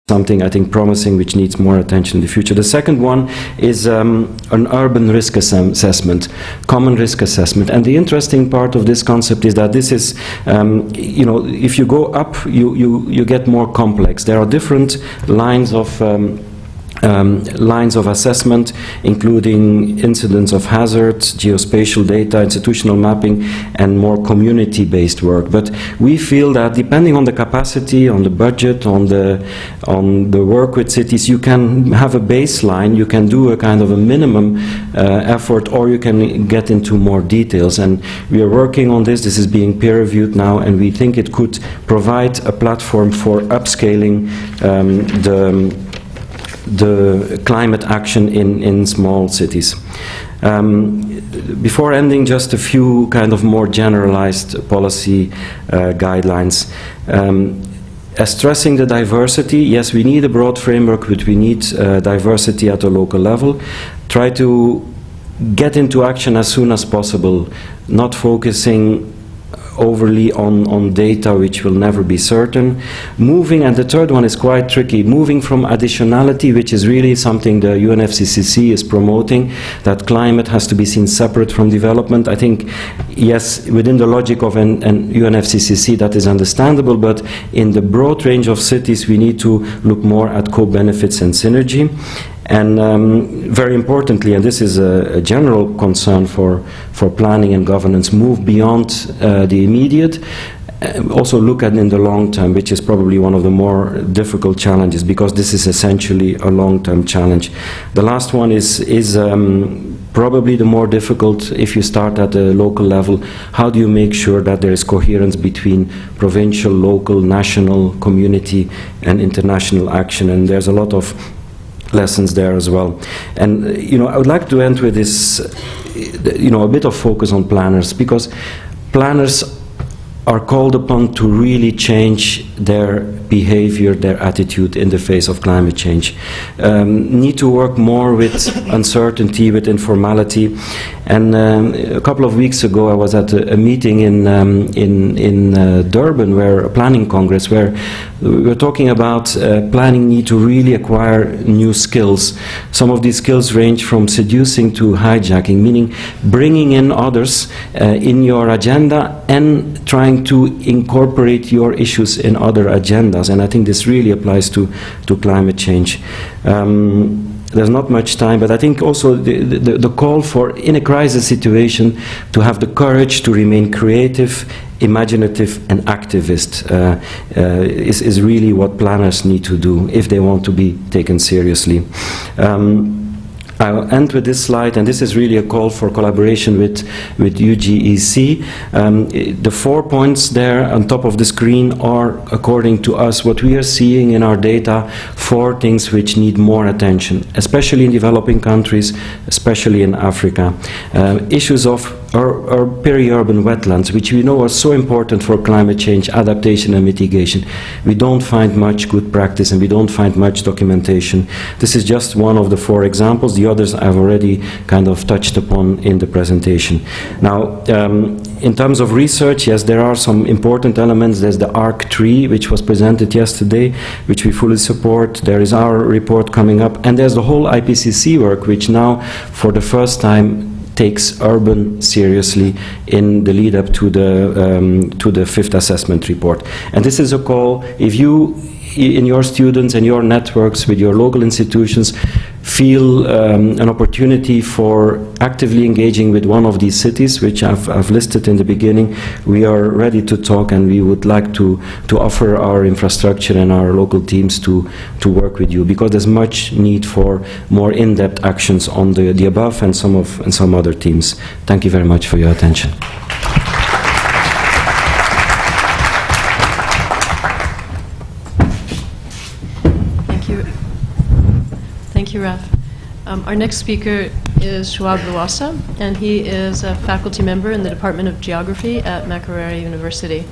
something I think promising which needs more attention in the future. The second one is an urban risk assessment, common risk assessment. And the interesting part of this concept is that this is, you know, if you go up, you get more complex. There are different lines of assessment, including incidents of hazards, geospatial data, institutional mapping, and more community-based work. But we feel that depending on the capacity, on the budget, on the work with cities, you can have a baseline, you can do a kind of a minimum effort, or you can get into more details. And we are working on this. This is being peer-reviewed now, and we think it could provide a platform for upscaling the climate action in small cities. Before ending, just a few kind of more generalized policy guidelines. Stressing the diversity, yes, we need a broad framework, but we need diversity at a local level. Try to get into action as soon as possible, not focusing overly on data which will never be certain. Moving, and the third one is quite tricky, moving from additionality, which is really something the UNFCCC is promoting, that climate has to be seen separate from development. I think, yes, within the logic of an UNFCCC that is understandable, but in the broad range of cities we need to look more at co-benefits and synergy. And very importantly, and this is a general concern for planning and governance, move beyond the immediate, also look at in the long term, which is probably one of the more difficult challenges, because this is essentially a long-term challenge. The last one is probably the more difficult if you start at the local level. How do you make sure that there is coherence between provincial, local, national, community, and international action? And there's a lot of lessons there as well. And you know, I would like to end with this, you know, a bit of focus on planners, because planners are called upon to really change their behavior, their attitude in the face of climate change. Need to work more with uncertainty, with informality. And a couple of weeks ago I was at a meeting in Durham, where a planning congress, where we were talking about planning need to really acquire new skills. Some of these skills range from seducing to hijacking, meaning bringing in others in your agenda and trying to incorporate your issues in other agendas. And I think this really applies to climate change. There's not much time, but I think also the call for, in a crisis situation, to have the courage to remain creative, imaginative, and activist is really what planners need to do if they want to be taken seriously. I'll end with this slide, and this is really a call for collaboration with UGEC. The 4 points there on top of the screen are, according to us, what we are seeing in our data, 4 things which need more attention, especially in developing countries, especially in Africa. Issues of our peri-urban wetlands, which we know are so important for climate change adaptation and mitigation. We don't find much good practice, and we don't find much documentation. This is just one of the 4 examples. The others I've already kind of touched upon in the presentation. Now, in terms of research, yes, there are some important elements. There's the ARC3, which was presented yesterday, which we fully support. There is our report coming up, and there's the whole IPCC work, which now, for the first time, takes urban seriously in the lead up to the 5th assessment report. And this is a call, if you, in your students and your networks with your local institutions, feel an opportunity for actively engaging with one of these cities, which I've listed in the beginning, we are ready to talk, and we would like to offer our infrastructure and our local teams to work with you, because there's much need for more in-depth actions on the above and some other teams. Thank you very much for your attention. Thank you, Raf. Our next speaker is Shuaib Lwasa, and he is a faculty member in the Department of Geography at Makerere University.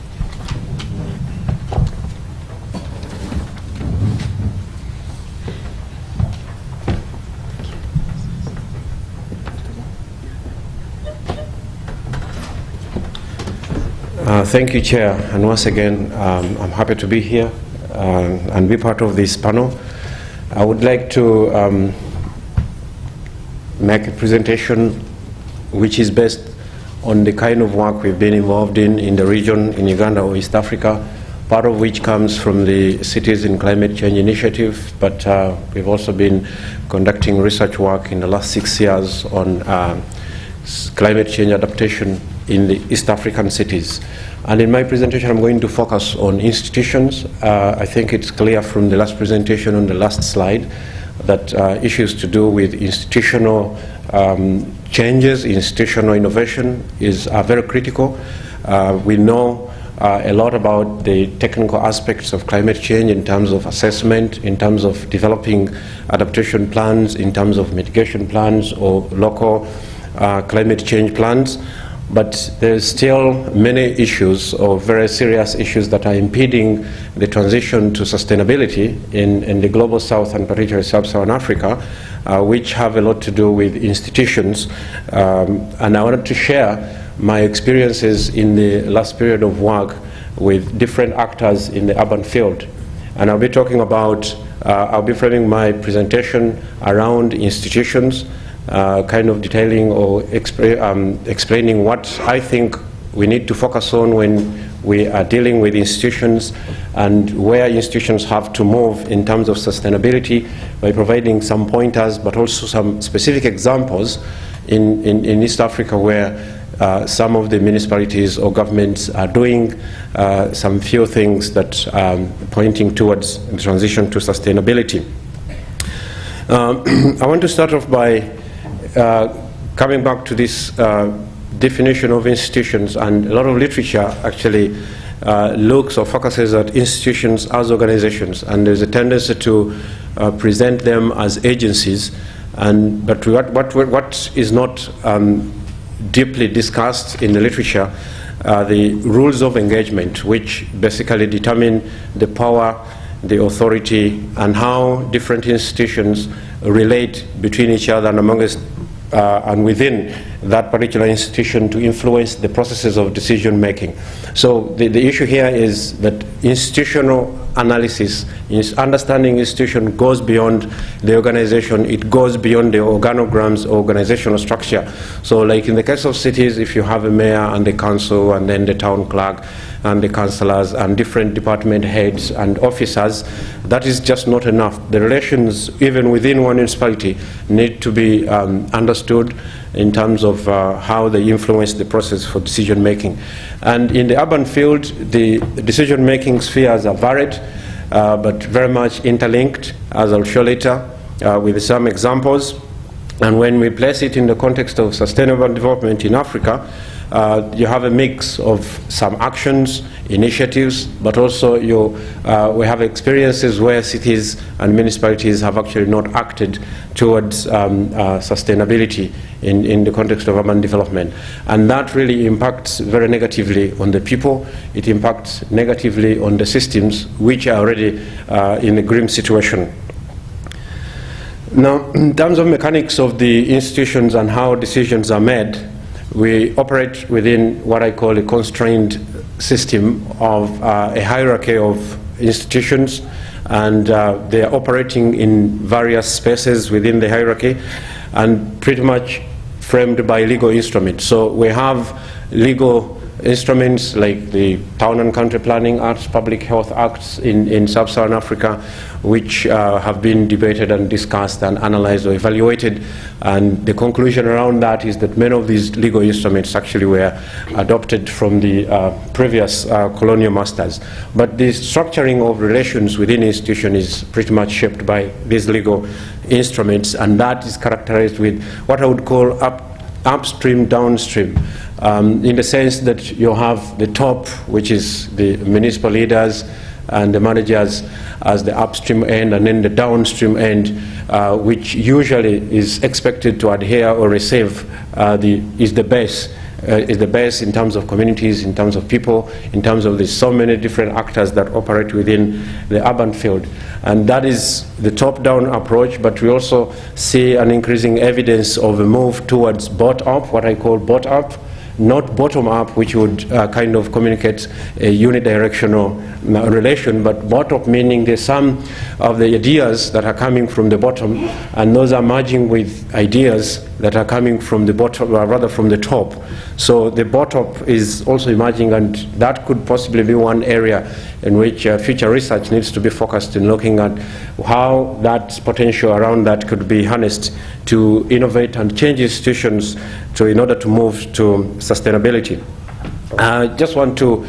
Thank you, Chair. And once again, I'm happy to be here. and be part of this panel. I would like to make a presentation which is based on the kind of work we've been involved in the region, in Uganda or East Africa, part of which comes from the Cities in Climate Change Initiative, but we've also been conducting research work in the last 6 years on climate change adaptation in the East African cities. And in my presentation, I'm going to focus on institutions. I think it's clear from the last presentation on the last slide that issues to do with institutional changes, institutional innovation are very critical. We know a lot about the technical aspects of climate change in terms of assessment, in terms of developing adaptation plans, in terms of mitigation plans or local climate change plans. But there's still many issues, or very serious issues, that are impeding the transition to sustainability in the global south, and particularly sub-Saharan Africa, which have a lot to do with institutions. And I wanted to share my experiences in the last period of work with different actors in the urban field. And I'll be talking about, I'll be framing my presentation around institutions, kind of detailing or explaining what I think we need to focus on when we are dealing with institutions, and where institutions have to move in terms of sustainability, by providing some pointers, but also some specific examples in East Africa where some of the municipalities or governments are doing some few things that are pointing towards the transition to sustainability. I want to start off by coming back to this definition of institutions, and a lot of literature actually looks or focuses at institutions as organizations, and there's a tendency to present them as agencies, but what is not deeply discussed in the literature are the rules of engagement, which basically determine the power, the authority, and how different institutions relate between each other and amongst and within that particular institution to influence the processes of decision making. So the issue here is that institutional analysis, understanding institution, goes beyond the organization. It goes beyond the organograms, organizational structure. So like in the case of cities, if you have a mayor and the council and then the town clerk and the councillors and different department heads and officers, that is just not enough. The relations, even within one municipality, need to be understood in terms of how they influence the process for decision making. And in the urban field, the decision making spheres are varied, but very much interlinked, as I'll show later with some examples. And when we place it in the context of sustainable development in Africa, you have a mix of some actions, initiatives, but also we have experiences where cities and municipalities have actually not acted towards sustainability in the context of urban development. And that really impacts very negatively on the people. It impacts negatively on the systems, which are already in a grim situation. Now, in terms of mechanics of the institutions and how decisions are made, we operate within what I call a constrained system of a hierarchy of institutions, and they are operating in various spaces within the hierarchy and pretty much framed by legal instruments. So we have legal instruments like the Town and Country Planning Acts, Public Health Acts in Sub-Saharan Africa, which have been debated and discussed and analyzed or evaluated. And the conclusion around that is that many of these legal instruments actually were adopted from the previous colonial masters. But the structuring of relations within institutions is pretty much shaped by these legal instruments, and that is characterized with what I would call upstream, downstream, in the sense that you have the top, which is the municipal leaders and the managers as the upstream end, and then the downstream end, which usually is expected to adhere or receive is the base in terms of communities, in terms of people, in terms of the so many different actors that operate within the urban field. And that is the top-down approach, but we also see an increasing evidence of a move towards bottom-up, what I call bottom-up, not bottom-up, which would kind of communicate a unidirectional relation, but bottom-up meaning there's some of the ideas that are coming from the bottom, and those are merging with ideas that are coming from the bottom, or rather from the top. So the bottom is also emerging, and that could possibly be one area in which future research needs to be focused in looking at how that potential around that could be harnessed to innovate and change institutions in order to move to sustainability. I just want to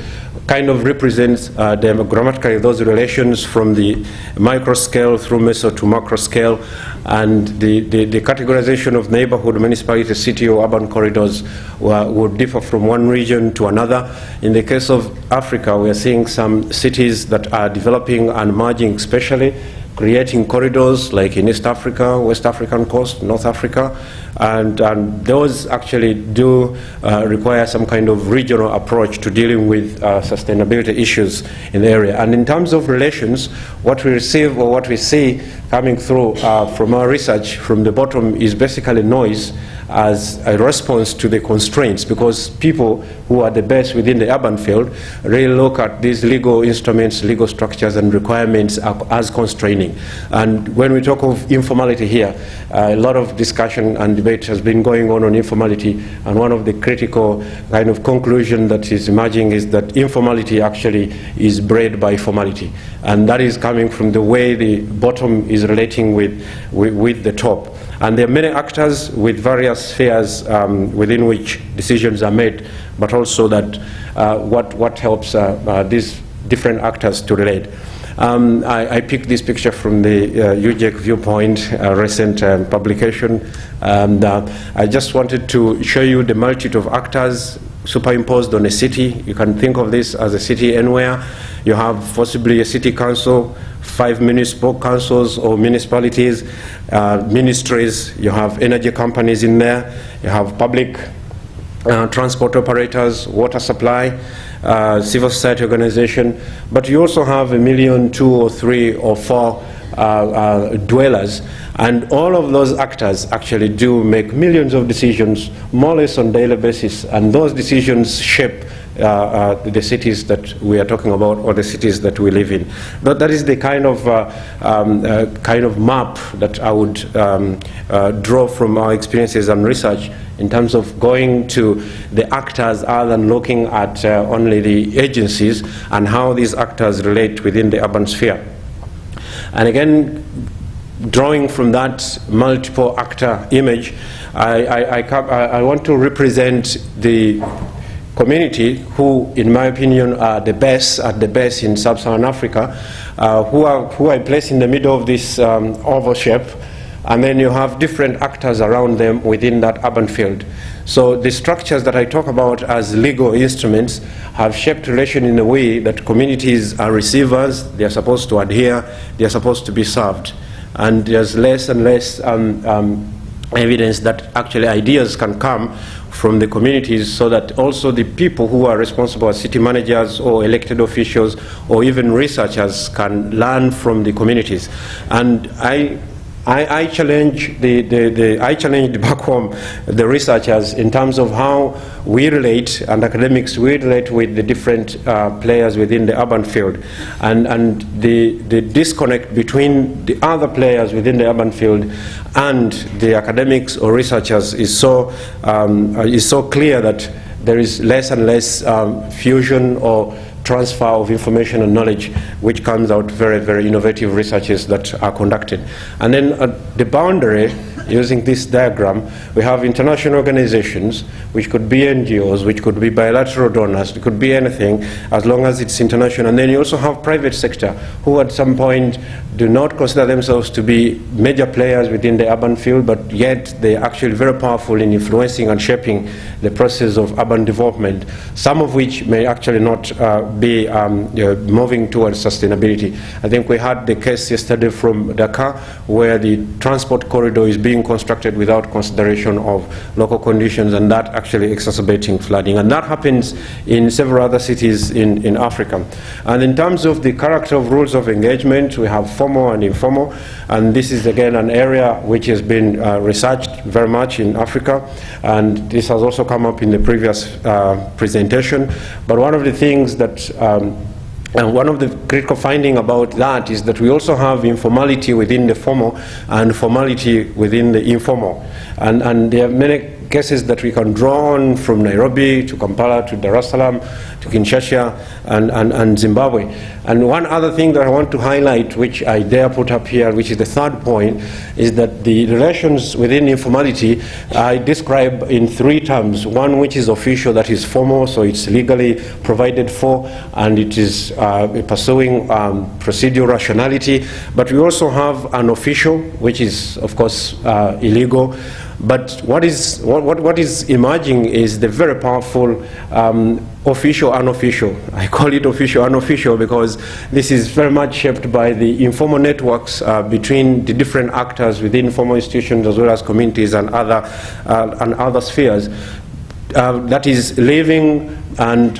kind of represent grammatically those relations from the micro scale through meso to macro scale, and the categorization of neighborhood, municipality, city or urban corridors would differ from one region to another. In the case of Africa, we are seeing some cities that are developing and merging, especially creating corridors like in East Africa, West African coast, North Africa, and those actually do require some kind of regional approach to dealing with sustainability issues in the area. And in terms of relations, what we receive or what we see coming through from our research from the bottom is basically noise as a response to the constraints, because people who are the best within the urban field really look at these legal instruments, legal structures and requirements as constraining. And when we talk of informality here, a lot of discussion and debate has been going on informality, and one of the critical kind of conclusion that is emerging is that informality actually is bred by formality, and that is coming from the way the bottom is relating with the top. And there are many actors with various spheres within which decisions are made, but also that what helps these different actors to relate. I picked this picture from the UJEC Viewpoint recent publication, and I just wanted to show you the multitude of actors superimposed on a city. You can think of this as a city anywhere. You have possibly a city council, 5 municipal councils or municipalities, ministries, you have energy companies in there, you have public transport operators, water supply, civil society organization, but you also have 1 million, 2 or 3 or 4 dwellers, and all of those actors actually do make millions of decisions more or less on a daily basis, and those decisions shape the cities that we are talking about, or the cities that we live in. But that is the kind of map that I would draw from our experiences and research in terms of going to the actors other than looking at only the agencies and how these actors relate within the urban sphere. And again, drawing from that multiple actor image, I want to represent the community who, in my opinion, are the best at the best in sub-Saharan Africa, who I place in the middle of this oval shape, and then you have different actors around them within that urban field. So the structures that I talk about as legal instruments have shaped relation in a way that communities are receivers, they are supposed to adhere, they are supposed to be served. And there's less and less evidence that actually ideas can come from the communities, so that also the people who are responsible as city managers or elected officials or even researchers can learn from the communities. And I challenge back home the researchers in terms of how we relate, and academics we relate with the different players within the urban field, and the disconnect between the other players within the urban field and the academics or researchers is so clear that there is less and less fusion or transfer of information and knowledge, which comes out very, very innovative researches that are conducted. And then at the boundary, using this diagram, we have international organizations, which could be NGOs, which could be bilateral donors, it could be anything, as long as it's international. And then you also have private sector, who at some point do not consider themselves to be major players within the urban field, but yet they are actually very powerful in influencing and shaping the process of urban development, some of which may actually not be moving towards sustainability. I think we had the case yesterday from Dakar where the transport corridor is being constructed without consideration of local conditions, and that actually exacerbating flooding. And that happens in several other cities in Africa. And in terms of the character of rules of engagement, we have formal and informal, and this is again an area which has been researched very much in Africa, and this has also come up in the previous presentation. But one of the things that and one of the critical findings about that is that we also have informality within the formal and formality within the informal. And there are many cases that we can draw on, from Nairobi to Kampala to Dar es Salaam to Kinshasa and Zimbabwe. And one other thing that I want to highlight, which I dare put up here, which is the third point, is that the relations within informality I describe in three terms. One which is official, that is formal, so it's legally provided for, and it is pursuing procedural rationality. But we also have an official, which is of course illegal. But what is emerging is the very powerful official, unofficial. I call it official, unofficial because this is very much shaped by the informal networks between the different actors within formal institutions as well as communities and other spheres. That is living and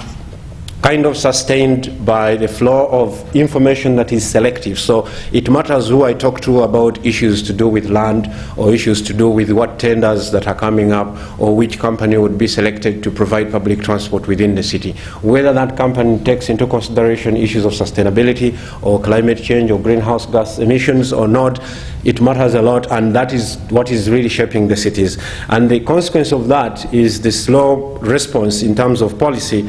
kind of sustained by the flow of information that is selective. So it matters who I talk to about issues to do with land, or issues to do with what tenders that are coming up, or which company would be selected to provide public transport within the city. Whether that company takes into consideration issues of sustainability or climate change or greenhouse gas emissions or not, it matters a lot, and that is what is really shaping the cities. And the consequence of that is the slow response in terms of policy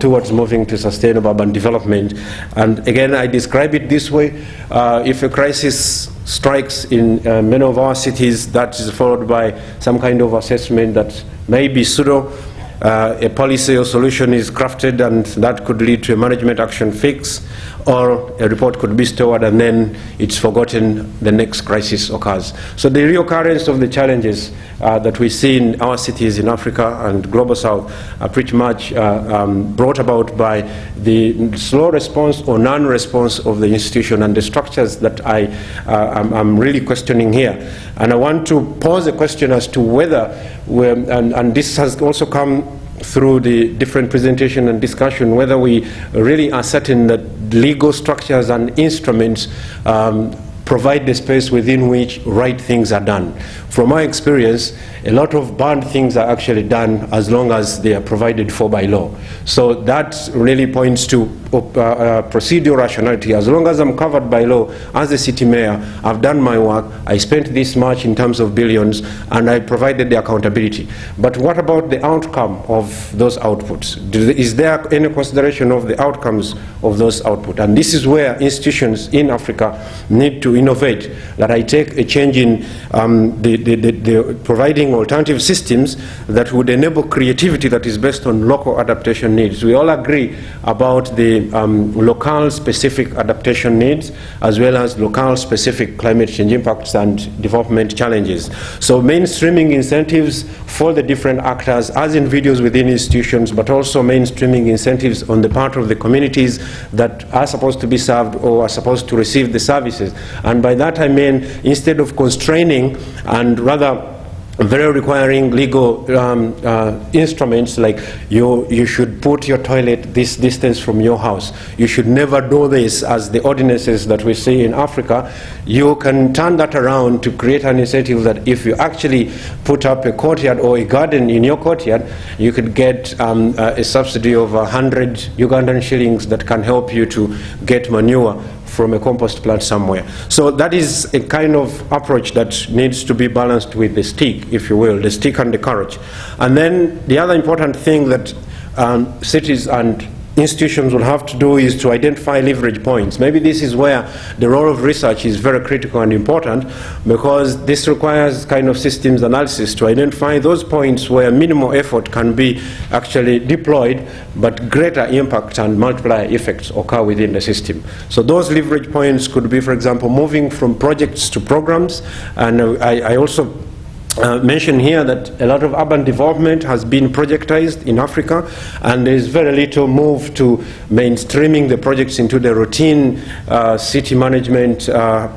towards moving to sustainable urban development. And again, I describe it this way. If a crisis strikes in many of our cities, that is followed by some kind of assessment that may be pseudo. A policy or solution is crafted, and that could lead to a management action fix, or a report could be stored and then it's forgotten, the next crisis occurs. So the reoccurrence of the challenges that we see in our cities in Africa and Global South are pretty much brought about by the slow response or non-response of the institution and the structures that I'm really questioning here. And I want to pose a question as to whether, and this has also come through the different presentation and discussion, whether we really are certain that legal structures and instruments provide the space within which right things are done. From my experience, a lot of bad things are actually done as long as they are provided for by law. So that really points to procedural rationality. As long as I'm covered by law, as a city mayor, I've done my work, I spent this much in terms of billions, and I provided the accountability. But what about the outcome of those outputs? Is there any consideration of the outcomes of those outputs? And this is where institutions in Africa need to innovate, that I take a change in the providing alternative systems that would enable creativity that is based on local adaptation needs. We all agree about the local specific adaptation needs, as well as local specific climate change impacts and development challenges. So mainstreaming incentives for the different actors as individuals within institutions, but also mainstreaming incentives on the part of the communities that are supposed to be served or are supposed to receive the services. And by that I mean, instead of constraining and rather very requiring legal instruments like you should put your toilet this distance from your house, you should never do this, as the ordinances that we see in Africa, you can turn that around to create an incentive that if you actually put up a courtyard or a garden in your courtyard, you could get a subsidy of 100 Ugandan shillings that can help you to get manure from a compost plant somewhere. So that is a kind of approach that needs to be balanced with the stick, if you will, the stick and the carrot. And then the other important thing that cities and institutions will have to do is to identify leverage points. Maybe this is where the role of research is very critical and important, because this requires kind of systems analysis to identify those points where minimal effort can be actually deployed, but greater impact and multiplier effects occur within the system. So those leverage points could be, for example, moving from projects to programs. And I also mention here that a lot of urban development has been projectized in Africa, and there is very little move to mainstreaming the projects into the routine city management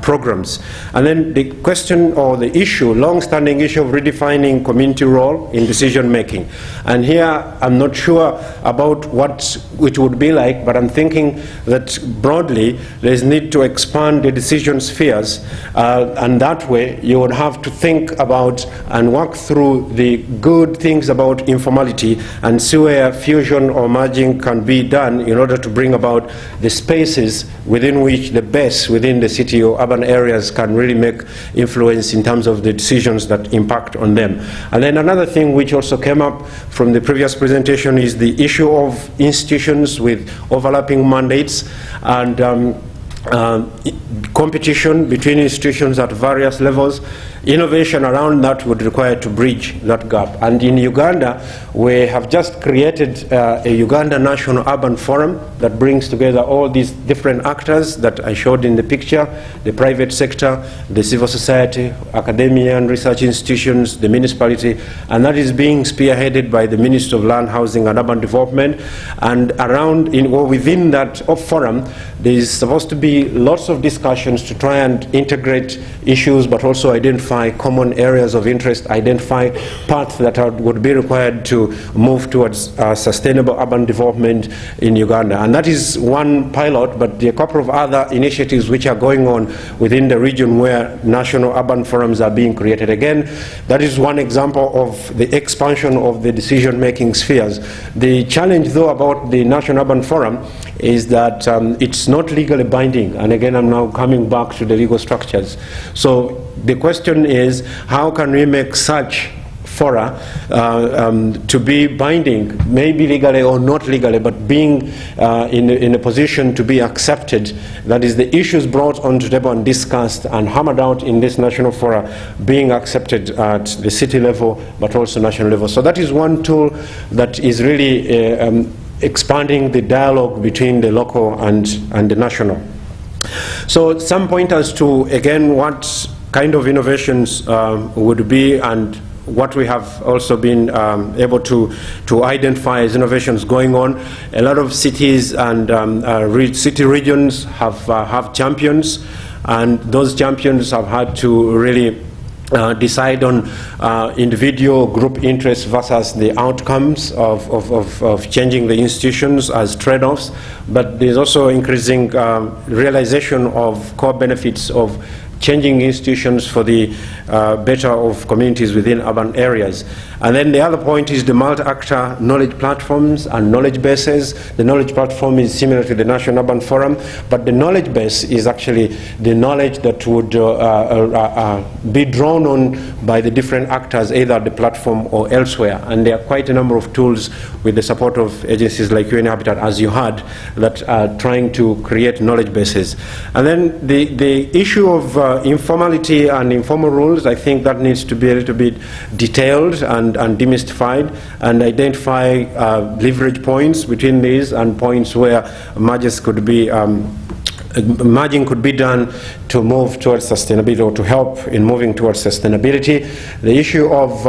programs. And then the question or the issue, long-standing issue of redefining community role in decision making. And here I'm not sure about what it would be like, but I'm thinking that broadly there's need to expand the decision spheres, and that way you would have to think about and work through the good things about informality and see where fusion or merging can be done in order to bring about the spaces within which the best within the city or urban areas can really make influence in terms of the decisions that impact on them. And then another thing which also came up from the previous presentation is the issue of institutions with overlapping mandates and competition between institutions at various levels. Innovation around that would require to bridge that gap. And in Uganda, we have just created a Uganda National Urban Forum that brings together all these different actors that I showed in the picture, the private sector, the civil society, academia and research institutions, the municipality, and that is being spearheaded by the Ministry of Land, Housing and Urban Development. And around, within that forum, there is supposed to be lots of discussions to try and integrate issues, but also identify common areas of interest, identify paths that would be required to move towards sustainable urban development in Uganda. And that is one pilot, but there are a couple of other initiatives which are going on within the region where national urban forums are being created. Again, that is one example of the expansion of the decision-making spheres. The challenge, though, about the National Urban Forum is that it's not legally binding. And again, I'm now coming back to the legal structures. So the question is, how can we make such fora to be binding, maybe legally or not legally, but being in a position to be accepted, that is the issues brought onto the table and discussed and hammered out in this national fora being accepted at the city level, but also national level. So that is one tool that is really expanding the dialogue between the local and the national. So some pointers to, again, what kind of innovations would be, and what we have also been able to identify as innovations going on. A lot of cities and city regions have champions, and those champions have had to really decide on individual group interests versus the outcomes of changing the institutions as trade-offs. But there's also increasing realization of core benefits of changing institutions for the better of communities within urban areas. And then the other point is the multi-actor knowledge platforms and knowledge bases. The knowledge platform is similar to the National Urban Forum, but the knowledge base is actually the knowledge that would be drawn on by the different actors, either at the platform or elsewhere. And there are quite a number of tools with the support of agencies like UN Habitat, as you heard, that are trying to create knowledge bases. And then the issue of informality and informal rules, I think that needs to be a little bit detailed and demystified, and identify leverage points between these and points where mergers could be merging could be done to move towards sustainability, or to help in moving towards sustainability. The issue of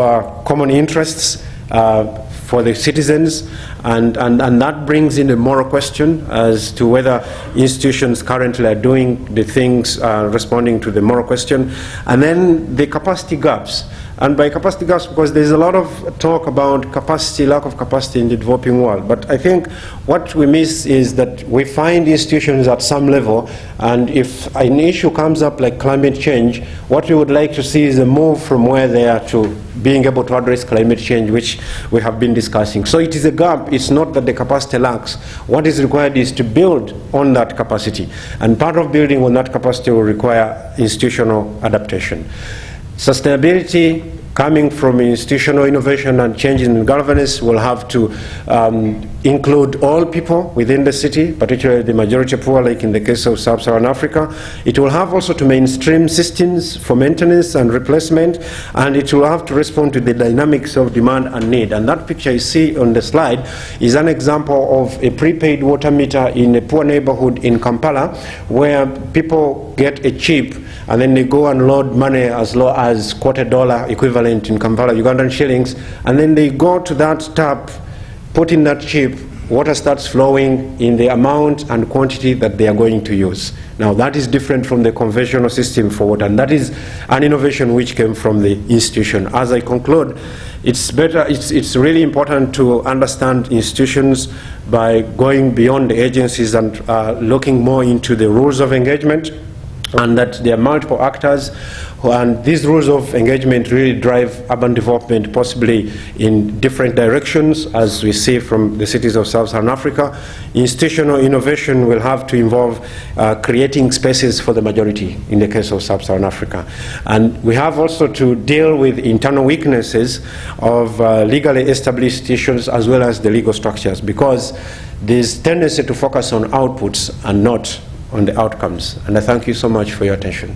common interests for the citizens, and that brings in a moral question as to whether institutions currently are doing the things responding to the moral question. And then the capacity gaps. And by capacity gaps, because there's a lot of talk about capacity, lack of capacity in the developing world. But I think what we miss is that we find institutions at some level, and if an issue comes up like climate change, what we would like to see is a move from where they are to being able to address climate change, which we have been discussing. So it is a gap. It's not that the capacity lacks. What is required is to build on that capacity. And part of building on that capacity will require institutional adaptation. Sustainability coming from institutional innovation and changing in governance will have to include all people within the city, particularly the majority poor, like in the case of Sub-Saharan Africa. It will have also to mainstream systems for maintenance and replacement, and it will have to respond to the dynamics of demand and need. And that picture you see on the slide is an example of a prepaid water meter in a poor neighborhood in Kampala, where people get a chip and then they go and load money as low as $0.25 equivalent equivalent in Kampala, Ugandan shillings, and then they go to that tap, put in that chip, water starts flowing in the amount and quantity that they are going to use. Now that is different from the conventional system for water, and that is an innovation which came from the institution. As I conclude, it's really important to understand institutions by going beyond the agencies and looking more into the rules of engagement, and that there are multiple actors, and these rules of engagement really drive urban development possibly in different directions, as we see from the cities of Sub-Saharan Africa. Institutional innovation will have to involve creating spaces for the majority in the case of Sub-Saharan Africa. And we have also to deal with internal weaknesses of legally established institutions as well as the legal structures, because there's tendency to focus on outputs and not on the outcomes. And I thank you so much for your attention.